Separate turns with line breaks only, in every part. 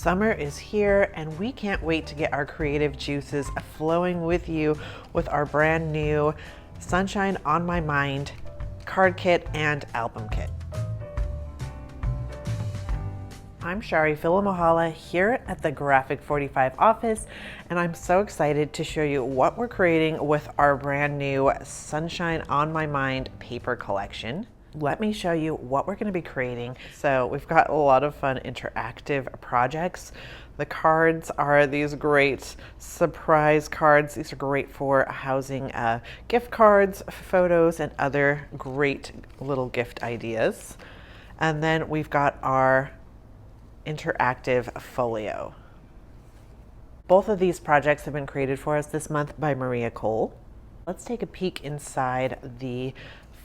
Summer is here and we can't wait to get our creative juices flowing with you with our brand new Sunshine on My Mind card kit and album kit. I'm Shari Philomohala here at the Graphic 45 office, and I'm so excited to show you what we're creating with our brand new Sunshine on My Mind paper collection. Let me show you what we're going to be creating. So we've got a lot of fun interactive projects. The cards are these great surprise cards. These are great for housing gift cards, photos, and other great little gift ideas. And then we've got our interactive folio. Both of these projects have been created for us this month by Maria Cole. Let's take a peek inside the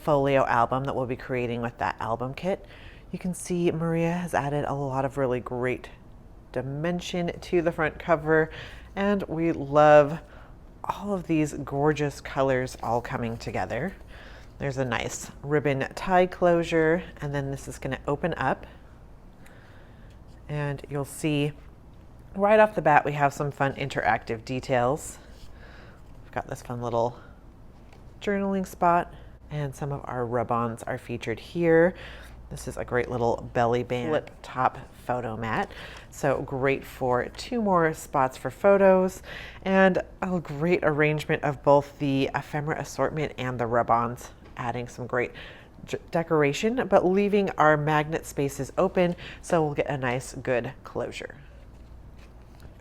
folio album that we'll be creating with that album kit. You can see Maria has added a lot of really great dimension to the front cover, and we love all of these gorgeous colors all coming together. There's a nice ribbon tie closure, and then this is going to open up, and you'll see right off the bat we have some fun interactive details. We've got this fun little journaling spot, and some of our rub-ons are featured here. This is a great little belly band flip top photo mat. So great for 2 more spots for photos, and a great arrangement of both the ephemera assortment and the rub-ons, adding some great decoration, but leaving our magnet spaces open so we'll get a nice good closure.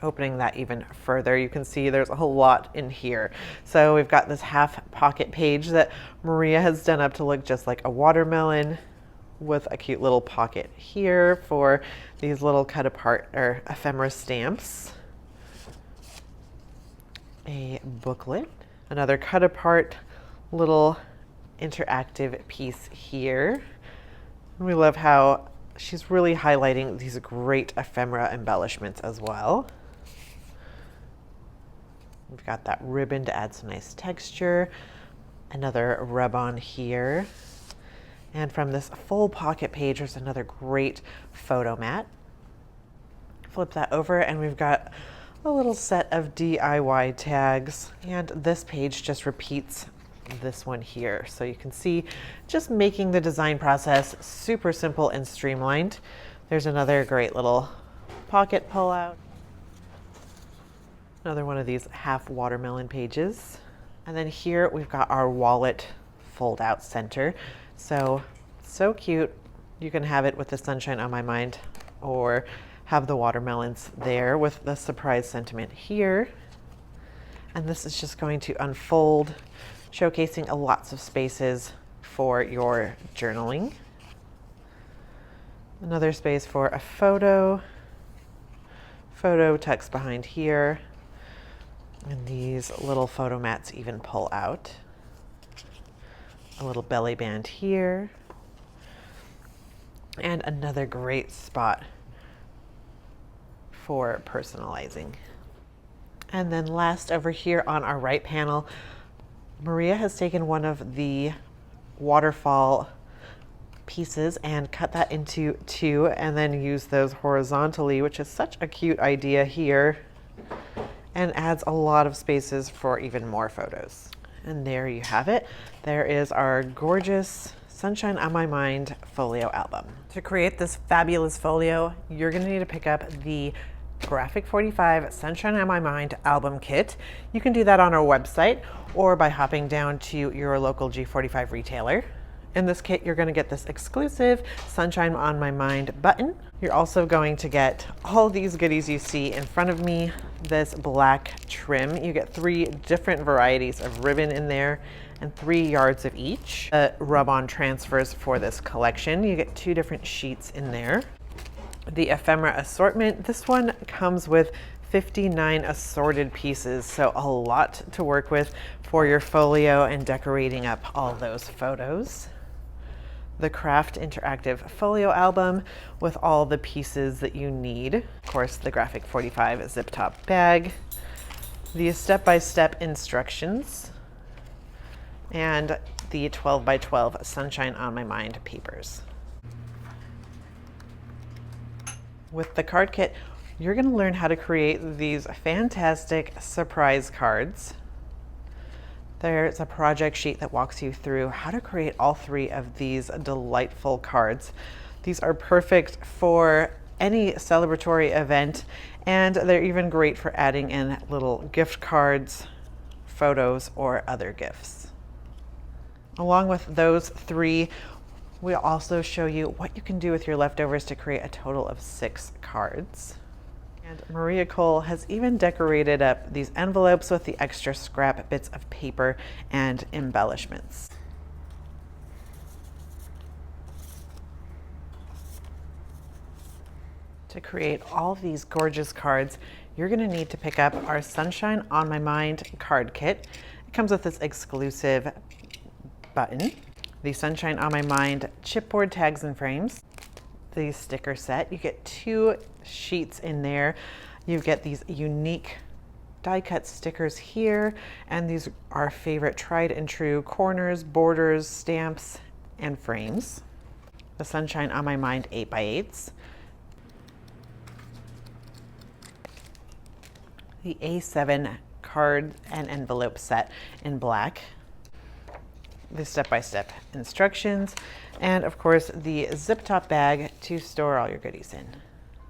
Opening that even further, you can see there's a whole lot in here. So we've got this half pocket page that Maria has done up to look just like a watermelon, with a cute little pocket here for these little cut apart or ephemera stamps. A booklet, another cut apart little interactive piece here. We love how she's really highlighting these great ephemera embellishments as well. We've got that ribbon to add some nice texture. Another rub-on here. And from this full pocket page, there's another great photo mat. Flip that over and we've got a little set of DIY tags. And this page just repeats this one here. So you can see just making the design process super simple and streamlined. There's another great little pocket pull out. Another one of these half watermelon pages. And then here we've got our wallet fold out center. So cute. You can have it with the Sunshine on My Mind or have the watermelons there with the surprise sentiment here. And this is just going to unfold, showcasing lots of spaces for your journaling. Another space for a photo tucks behind here. And these little photo mats even pull out. A little belly band here. And another great spot for personalizing. And then last over here on our right panel, Maria has taken one of the waterfall pieces and cut that into 2 and then used those horizontally, which is such a cute idea here, and adds a lot of spaces for even more photos. And there you have it. There is our gorgeous Sunshine on My Mind folio album. To create this fabulous folio, you're going to need to pick up the Graphic 45 Sunshine on My Mind album kit. You can do that on our website or by hopping down to your local G45 retailer. In this kit, you're going to get this exclusive Sunshine on My Mind button. You're also going to get all these goodies you see in front of me. This black trim. You get 3 different varieties of ribbon in there and 3 yards of each. Rub-on transfers for this collection. You get 2 different sheets in there. The ephemera assortment. This one comes with 59 assorted pieces, so a lot to work with for your folio and decorating up all those photos. The Kraft-colored Interactive Folio Album with all the pieces that you need. Of course, the Graphic 45 zip top bag, the step-by-step instructions, and the 12x12 Sunshine on My Mind papers. With the card kit, You're going to learn how to create these fantastic surprise cards. There's a project sheet that walks you through how to create all 3 of these delightful cards. These are perfect for any celebratory event, and they're even great for adding in little gift cards, photos, or other gifts. Along with those 3, we'll also show you what you can do with your leftovers to create a total of 6 cards. And Maria Cole has even decorated up these envelopes with the extra scrap bits of paper and embellishments. To create all these gorgeous cards, you're going to need to pick up our Sunshine on My Mind card kit. It comes with this exclusive button, the Sunshine on My Mind chipboard tags and frames, the sticker set. You get 2 sheets in there. You get these unique die cut stickers here, and these are our favorite tried and true corners, borders, stamps, and frames. The Sunshine on My Mind 8x8s. The A7 card and envelope set in black. The step-by-step instructions, and of course the zip top bag to store all your goodies in.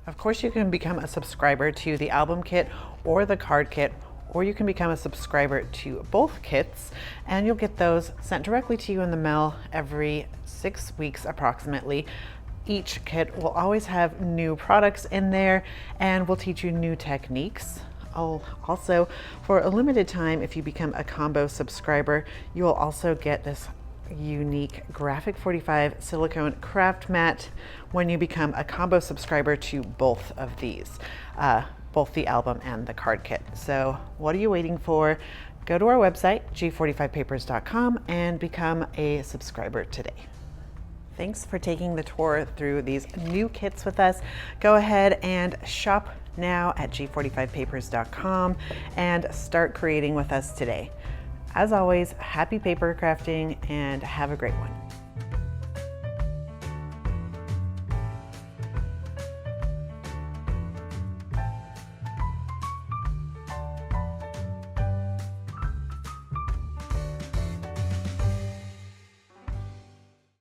Of course, you can become a subscriber to the album kit or the card kit, or you can become a subscriber to both kits, and you'll get those sent directly to you in the mail every 6 weeks approximately. Each kit will always have new products in there, and will teach you new techniques. Also, for a limited time, if you become a combo subscriber, you will also get this unique Graphic 45 silicone craft mat when you become a combo subscriber to both of these, both the album and the card kit. So what are you waiting for? Go to our website, g45papers.com, and become a subscriber today. Thanks for taking the tour through these new kits with us. Go ahead and shop now at g45papers.com and start creating with us today. As always, happy paper crafting and have a great one.